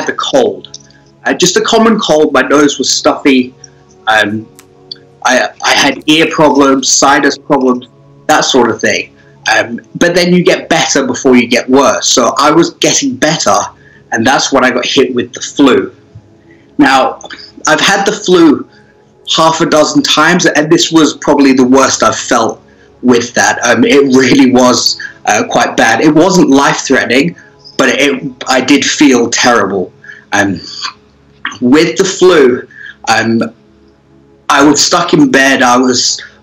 had the cold. Just a common cold. My nose was stuffy. I had ear problems, sinus problems, that sort of thing. But then you get better before you get worse. So I was getting better, and that's when I got hit with the flu. Now, I've had the flu half a dozen times, and this was probably the worst I've felt with that. It really was quite bad. It wasn't life-threatening, but I did feel terrible. With the flu, I was stuck in bed. I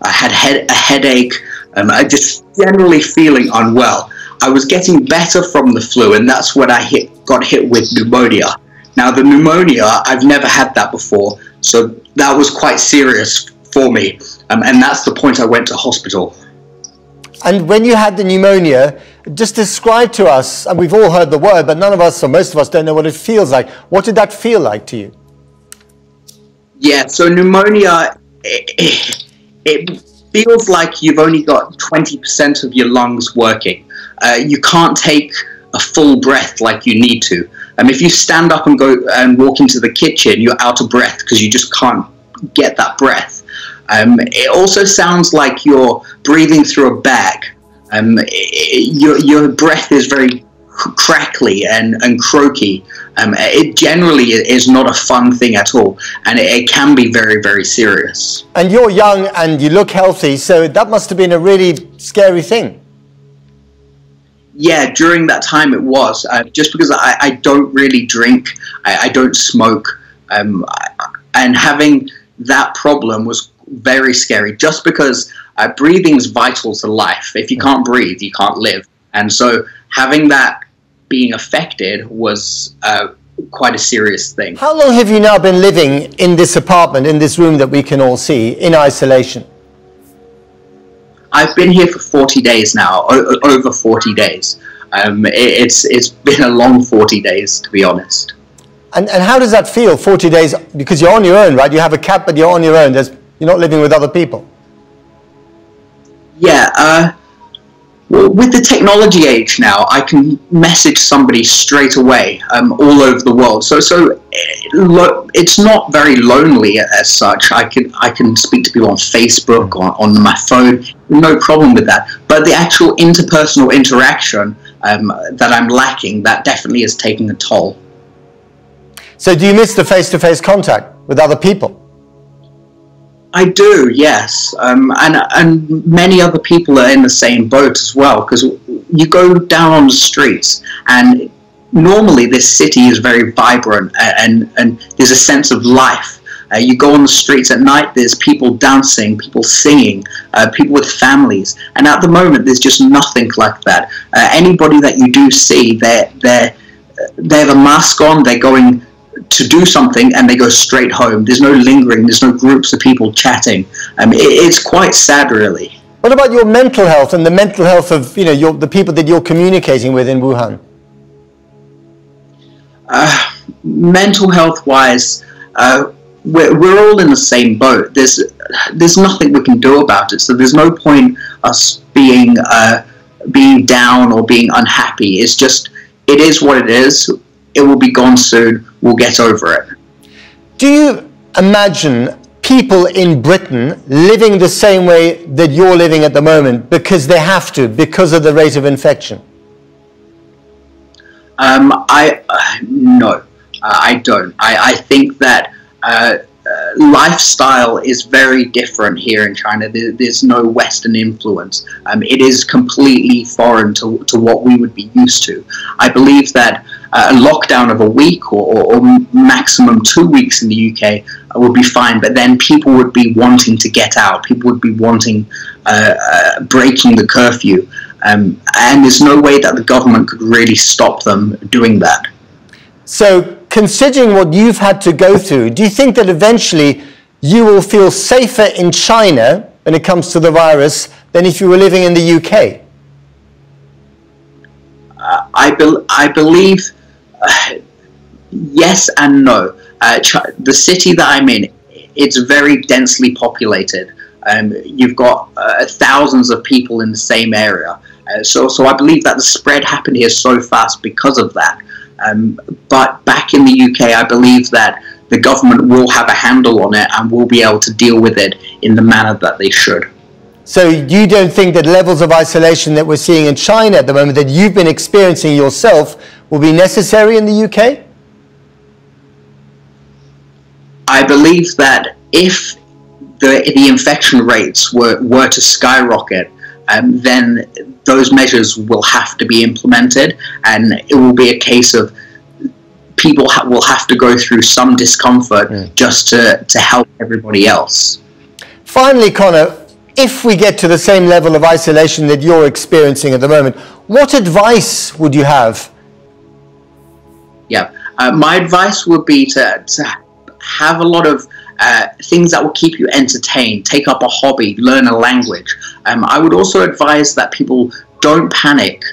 had a headache. I just generally feeling unwell. I was getting better from the flu, and that's when I got hit with pneumonia. Now, the pneumonia, I've never had that before, so that was quite serious for me, and that's the point I went to hospital. And when you had the pneumonia, just describe to us, and we've all heard the word, but none of us, or most of us, don't know what it feels like. What did that feel like to you? Yeah, so pneumonia, it feels like you've only got 20% of your lungs working. You can't take a full breath like you need to. If you stand up and go and walk into the kitchen, you're out of breath because you just can't get that breath. It also sounds like you're breathing through a bag. Your breath is very crackly and croaky. It generally is not a fun thing at all, and it can be very, very serious. And you're young and you look healthy, so that must have been a really scary thing. Yeah, during that time it was. Just because I don't really drink, I don't smoke, and having that problem was very scary, just because breathing is vital to life. If you can't breathe, you can't live. And so having that being affected was quite a serious thing. How long have you now been living in this apartment, in this room that we can all see, in isolation? I've been here for 40 days now, over 40 days. It's been a long 40 days, to be honest. And how does that feel, 40 days? Because you're on your own, right? You have a cat, but you're on your own. You're not living with other people. Yeah, well, with the technology age now, I can message somebody straight away all over the world. So it's not very lonely as such. I can speak to people on Facebook, on my phone, no problem with that. But the actual interpersonal interaction that I'm lacking, that definitely is taking a toll. So do you miss the face-to-face contact with other people? I do, yes, and many other people are in the same boat as well, because you go down on the streets, and normally this city is very vibrant, and there's a sense of life. You go on the streets at night, there's people dancing, people singing, people with families, and at the moment there's just nothing like that. Anybody that you do see, they have a mask on, they're going to do something and they go straight home. There's no lingering, there's no groups of people chatting. It's quite sad, really. What about your mental health and the mental health of the people that you're communicating with in Wuhan? Mental health wise, we're all in the same boat. There's nothing we can do about it, so there's no point us being down or being unhappy. It's just, it is what it is. It will be gone soon. We'll get over it. Do you imagine people in Britain living the same way that you're living at the moment because they have to, because of the rate of infection? No, I don't. I think that lifestyle is very different here in China. There's no Western influence. It is completely foreign to what we would be used to. I believe that a lockdown of a week or maximum 2 weeks in the UK would be fine, but then people would be wanting to get out. People would be wanting breaking the curfew, and there's no way that the government could really stop them doing that. So, considering what you've had to go through, do you think that eventually you will feel safer in China when it comes to the virus than if you were living in the UK? I believe yes and no. The city that I'm in, it's very densely populated. You've got thousands of people in the same area. So I believe that the spread happened here so fast because of that. But back in the UK, I believe that the government will have a handle on it and will be able to deal with it in the manner that they should. So you don't think that levels of isolation that we're seeing in China at the moment, that you've been experiencing yourself, will be necessary in the UK? I believe that if the infection rates were to skyrocket, then those measures will have to be implemented, and it will be a case of people will have to go through some discomfort just to help everybody else. Finally, Connor, if we get to the same level of isolation that you're experiencing at the moment, what advice would you have? Yeah, my advice would be to have a lot of things that will keep you entertained, take up a hobby, learn a language. I would also advise that people don't panic.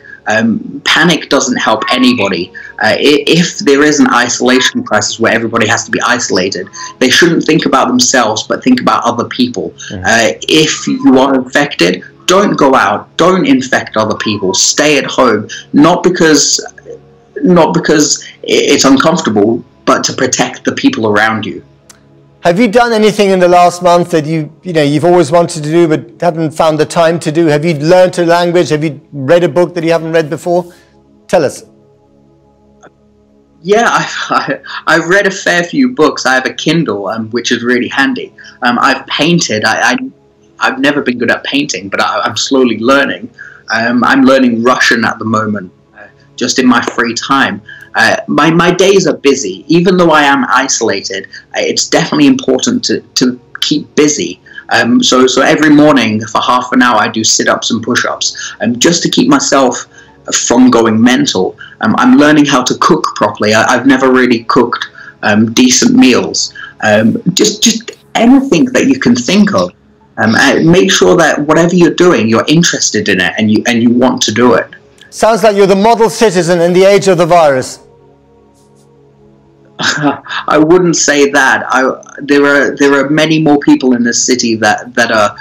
Panic doesn't help anybody. If there is an isolation crisis where everybody has to be isolated, they shouldn't think about themselves, but think about other people. If you are infected, don't go out, don't infect other people, stay at home, not because it's uncomfortable, but to protect the people around you. Have you done anything in the last month that you've always wanted to do but haven't found the time to do? Have you learned a language? Have you read a book that you haven't read before? Tell us. Yeah, I've read a fair few books. I have a Kindle, which is really handy. I've painted. I've never been good at painting, but I'm slowly learning. I'm learning Russian at the moment, just in my free time. My days are busy. Even though I am isolated, it's definitely important to keep busy. So every morning for half an hour I do sit-ups and push-ups, just to keep myself from going mental. I'm learning how to cook properly. I've never really cooked decent meals. Just anything that you can think of. Make sure that whatever you're doing, you're interested in it and you want to do it. Sounds like you're the model citizen in the age of the virus. I wouldn't say that. There are many more people in this city that are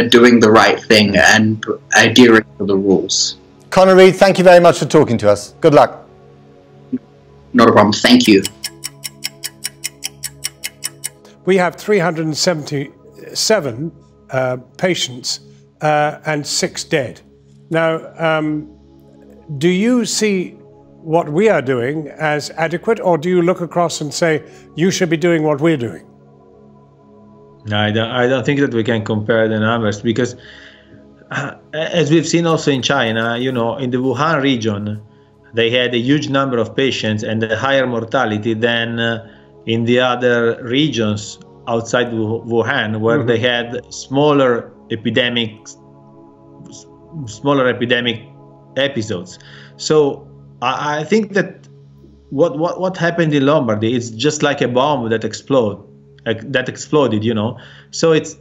doing the right thing and adhering to the rules. Conor Reid, thank you very much for talking to us. Good luck. Not a problem. Thank you. We have 377 patients and 6 dead. Now, do you see what we are doing as adequate, or do you look across and say, you should be doing what we're doing? No, I don't think that we can compare the numbers, because as we've seen also in China, in the Wuhan region, they had a huge number of patients and a higher mortality than in the other regions outside Wuhan, where they had smaller epidemic episodes. So I think that what happened in Lombardy is just like a bomb that exploded. So it's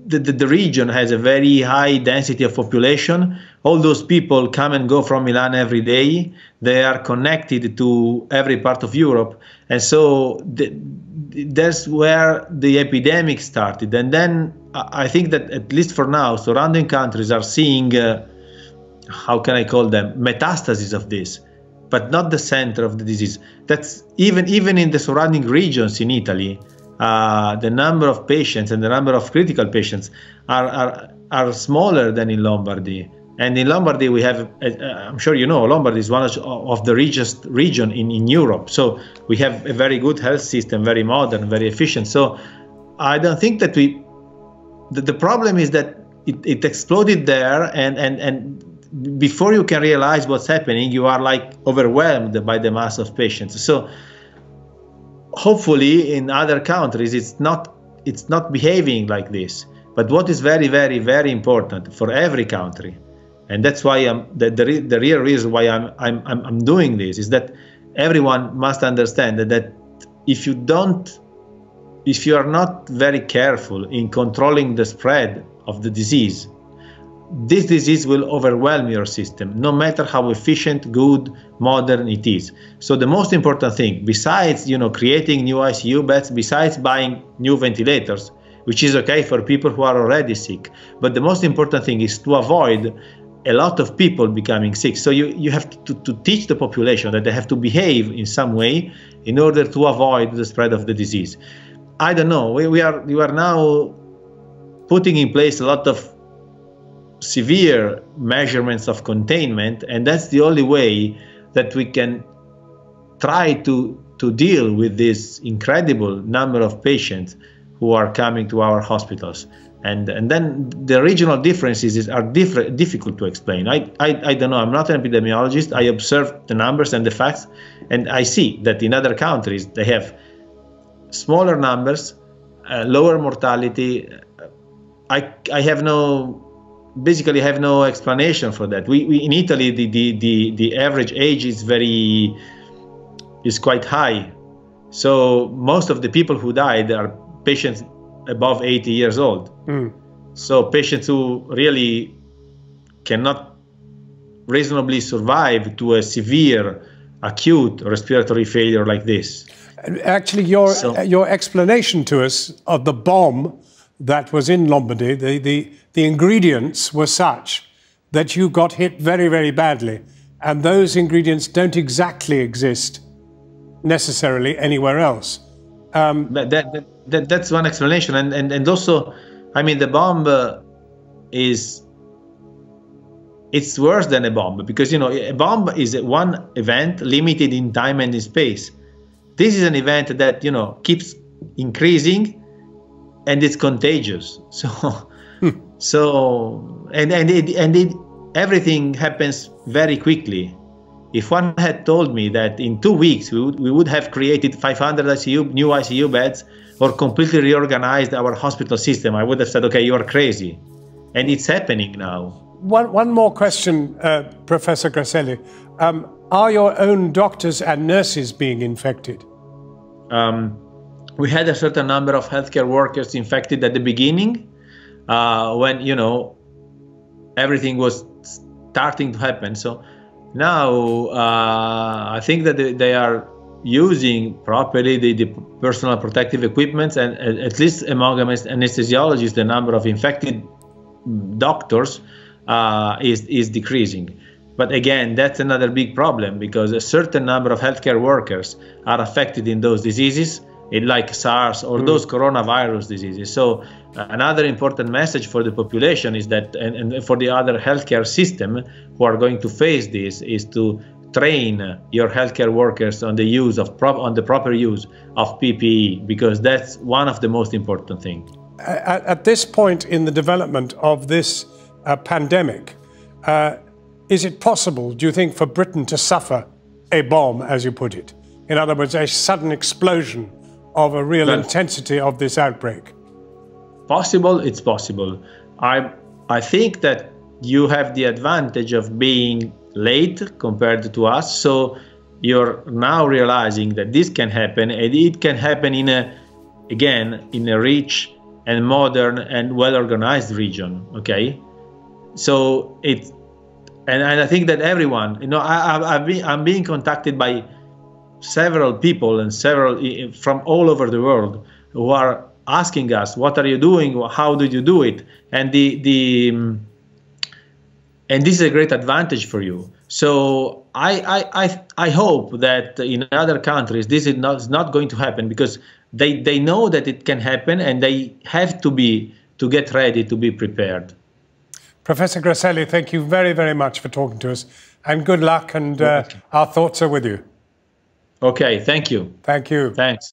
the region has a very high density of population. All those people come and go from Milan every day. They are connected to every part of Europe, and so that's where the epidemic started. And then I think that, at least for now, surrounding countries are seeing how can I call them, metastasis of this, but not the center of the disease. That's even in the surrounding regions in Italy, the number of patients and the number of critical patients are smaller than in Lombardy. And in Lombardy we have, I'm sure you know, Lombardy is one of the richest region in Europe. So we have a very good health system, very modern, very efficient. So I don't think that the problem is that it exploded there, and before you can realize what's happening, you are like overwhelmed by the mass of patients. So hopefully in other countries it's not behaving like this. But what is very, very, very important for every country, and that's why the real reason why I'm doing this, is that everyone must understand that if you are not very careful in controlling the spread of the disease, this disease will overwhelm your system, no matter how efficient, good, modern it is. So the most important thing, besides creating new ICU beds, besides buying new ventilators, which is okay for people who are already sick, but the most important thing is to avoid a lot of people becoming sick. So you have to teach the population that they have to behave in some way in order to avoid the spread of the disease. I don't know. We are now putting in place a lot of severe measurements of containment, and that's the only way that we can try to deal with this incredible number of patients who are coming to our hospitals. And then the regional differences are difficult to explain. I don't know. I'm not an epidemiologist. I observe the numbers and the facts, and I see that in other countries they have smaller numbers, lower mortality. I have basically have no explanation for that. We in Italy the average age is quite high, so most of the people who died are patients above 80 years old. So patients who really cannot reasonably survive to a severe acute respiratory failure like this. Actually, your explanation to us of the bomb that was in Lombardy, the ingredients were such that you got hit very, very badly, and those ingredients don't exactly exist necessarily anywhere else. That's one explanation, and also, I mean, the bomb it's worse than a bomb, because a bomb is one event limited in time and in space. This is an event that keeps increasing, and it's contagious. So everything happens very quickly. If one had told me that in 2 weeks we would have created 500 new ICU beds or completely reorganized our hospital system, I would have said, okay, you're crazy. And it's happening now. One more question, Professor Grasselli. Are your own doctors and nurses being infected? We had a certain number of healthcare workers infected at the beginning, when everything was starting to happen. So now I think that they are using properly the personal protective equipment, and at least among anesthesiologists, the number of infected doctors is decreasing. But again, that's another big problem, because a certain number of healthcare workers are affected in those diseases, like SARS or those coronavirus diseases. So another important message for the population is that, and for the other healthcare system who are going to face this, is to train your healthcare workers on the use of the proper use of PPE, because that's one of the most important things. At this point in the development of this pandemic, is it possible, do you think, for Britain to suffer a bomb, as you put it? In other words, a sudden explosion of a real intensity of this outbreak? Possible, it's possible. I think that you have the advantage of being late compared to us, so you're now realizing that this can happen, and it can happen in a rich and modern and well-organized region. Okay, so and I think that everyone, I'm being contacted by several people and from all over the world who are asking us, what are you doing? How did you do it? And and this is a great advantage for you. So I hope that in other countries this is not going to happen, because they know that it can happen, and they have to get ready, to be prepared. Professor Grasselli, thank you very, very much for talking to us, and good luck, and our thoughts are with you. Okay, thank you. Thank you. Thanks.